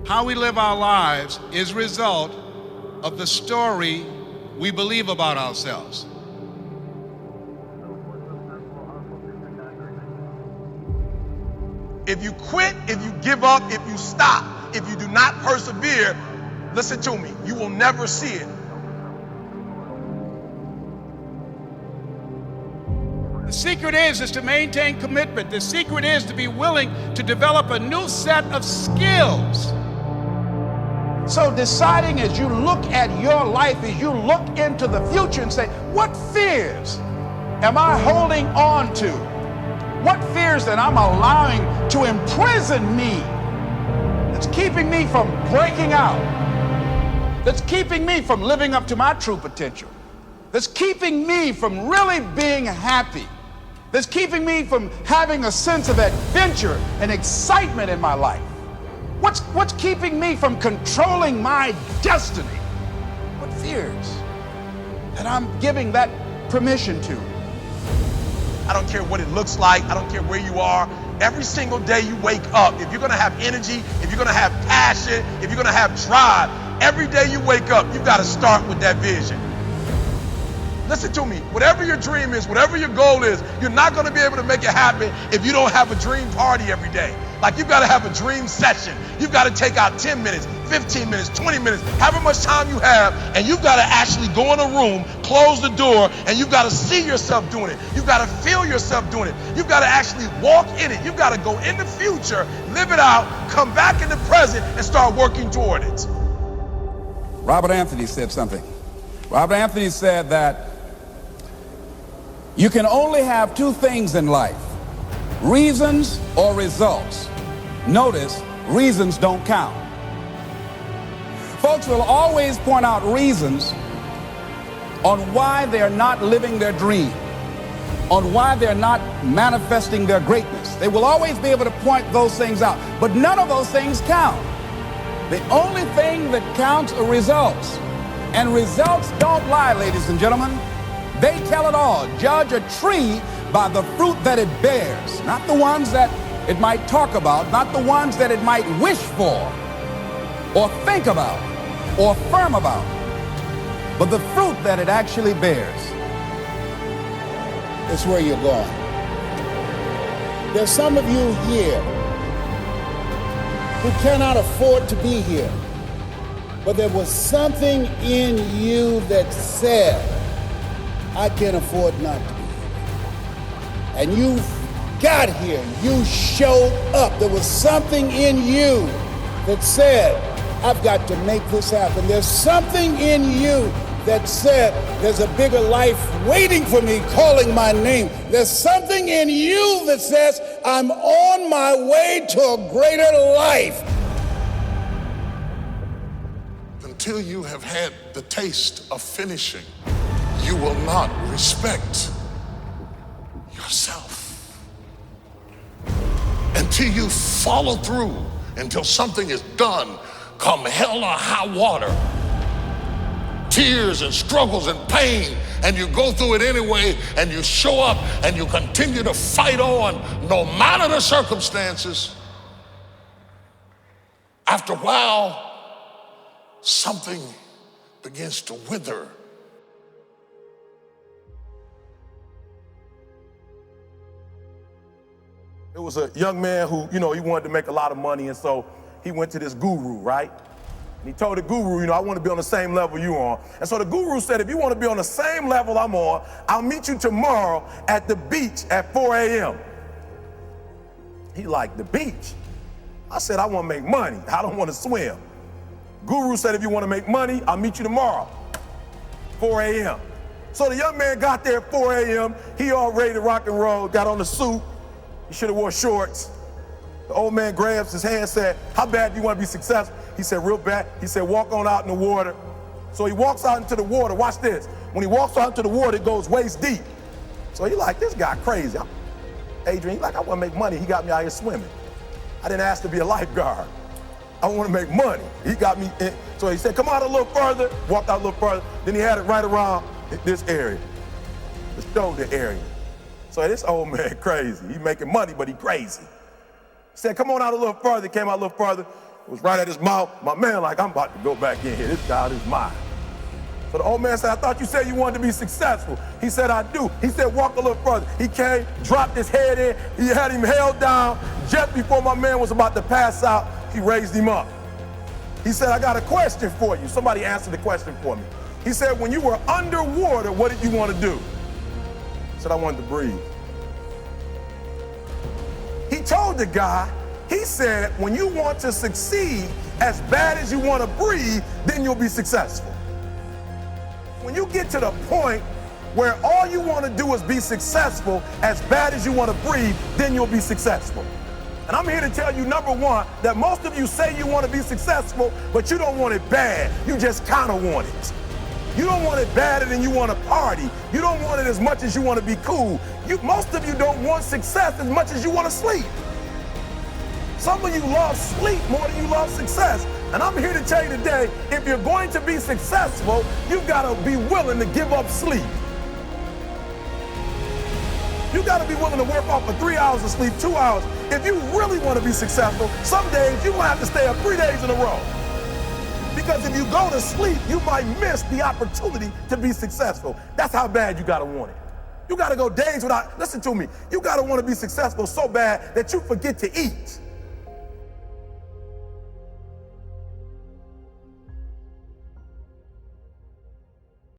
How we live our lives is a result of the story we believe about ourselves. If you quit, if you give up, if you stop, if you do not persevere, listen to me, you will never see it. The secret is to maintain commitment. The secret is to be willing to develop a new set of skills. So deciding as you look at your life, as you look into the future and say, what fears am I holding on to? What fears that I'm allowing to imprison me, that's keeping me from breaking out, that's keeping me from living up to my true potential, that's keeping me from really being happy, that's keeping me from having a sense of adventure and excitement in my life? What's keeping me from controlling my destiny? What fears that I'm giving that permission to? I don't care what it looks like. I don't care where you are. Every single day you wake up, if you're gonna have energy, if you're gonna have passion, if you're gonna have drive, every day you wake up, you've got to start with that vision. Listen to me, whatever your dream is, whatever your goal is, you're not gonna be able to make it happen if you don't have a dream party every day. Like, you've got to have a dream session. You've got to take out 10 minutes, 15 minutes, 20 minutes, however much time you have, and you've got to actually go in a room, close the door, and you've got to see yourself doing it. You've got to feel yourself doing it. You've got to actually walk in it. You've got to go in the future, live it out, come back in the present, and start working toward it. Robert Anthony said something. Robert Anthony said that you can only have two things in life: reasons or results. Notice, reasons don't count. Folks will always point out reasons on why they're not living their dream, on why they're not manifesting their greatness. They will always be able to point those things out, but none of those things count. The only thing that counts are results. And results don't lie, ladies and gentlemen. They tell it all. Judge a tree by the fruit that it bears, not the ones that it might talk about, not the ones that it might wish for, or think about, or affirm about, but the fruit that it actually bears. It's where you're going. There's some of you here who cannot afford to be here, but there was something in you that said, I can't afford not to be here. And you got here, you showed up. There was something in you that said, I've got to make this happen. There's something in you that said, there's a bigger life waiting for me, calling my name. There's something in you that says, I'm on my way to a greater life. Until you have had the taste of finishing, you will not respect yourself. Until you follow through, until something is done, come hell or high water, tears and struggles and pain, and you go through it anyway, and you show up and you continue to fight on no matter the circumstances. After a while, something begins to wither. It was a young man who, he wanted to make a lot of money, and so he went to this guru, right? And he told the guru, I want to be on the same level you're on. And so the guru said, if you want to be on the same level I'm on, I'll meet you tomorrow at the beach at 4 a.m. He like, the beach? I said, I want to make money. I don't want to swim. Guru said, if you want to make money, I'll meet you tomorrow, 4 a.m. So the young man got there at 4 a.m. He all ready to rock and roll, got on the suit. He should have wore shorts. The old man grabs his hand and said, how bad do you want to be successful? He said, real bad. He said, walk on out in the water. So he walks out into the water. Watch this. When he walks out into the water, it goes waist deep. So he like, this guy crazy. Adrian, he like, I want to make money. He got me out here swimming. I didn't ask to be a lifeguard. I want to make money. He got me in. So he said, come out a little further. Walked out a little further. Then he had it right around this area, the shoulder area. So this old man crazy. He making money, but he crazy. He said, come on out a little further. He came out a little further. It was right at his mouth. My man like, I'm about to go back in here. This God is mine. So the old man said, I thought you said you wanted to be successful. He said, I do. He said, walk a little further. He came, dropped his head in. He had him held down. Just before my man was about to pass out, he raised him up. He said, I got a question for you. Somebody answered the question for me. He said, when you were underwater, what did you want to do? I said, I wanted to breathe. He told the guy, he said, when you want to succeed as bad as you want to breathe, then you'll be successful. When you get to the point where all you want to do is be successful as bad as you want to breathe, then you'll be successful. And I'm here to tell you, number one, that most of you say you want to be successful, but you don't want it bad. You just kind of want it. You don't want it badder than you want to party. You don't want it as much as you want to be cool. Most of you don't want success as much as you want to sleep. Some of you love sleep more than you love success. And I'm here to tell you today, if you're going to be successful, you've got to be willing to give up sleep. You got to be willing to work off for 3 hours of sleep, 2 hours. If you really want to be successful, some days you might have to stay up 3 days in a row. Because if you go to sleep, you might miss the opportunity to be successful. That's how bad you got to want it. You got to go days without, listen to me, you got to want to be successful so bad that you forget to eat.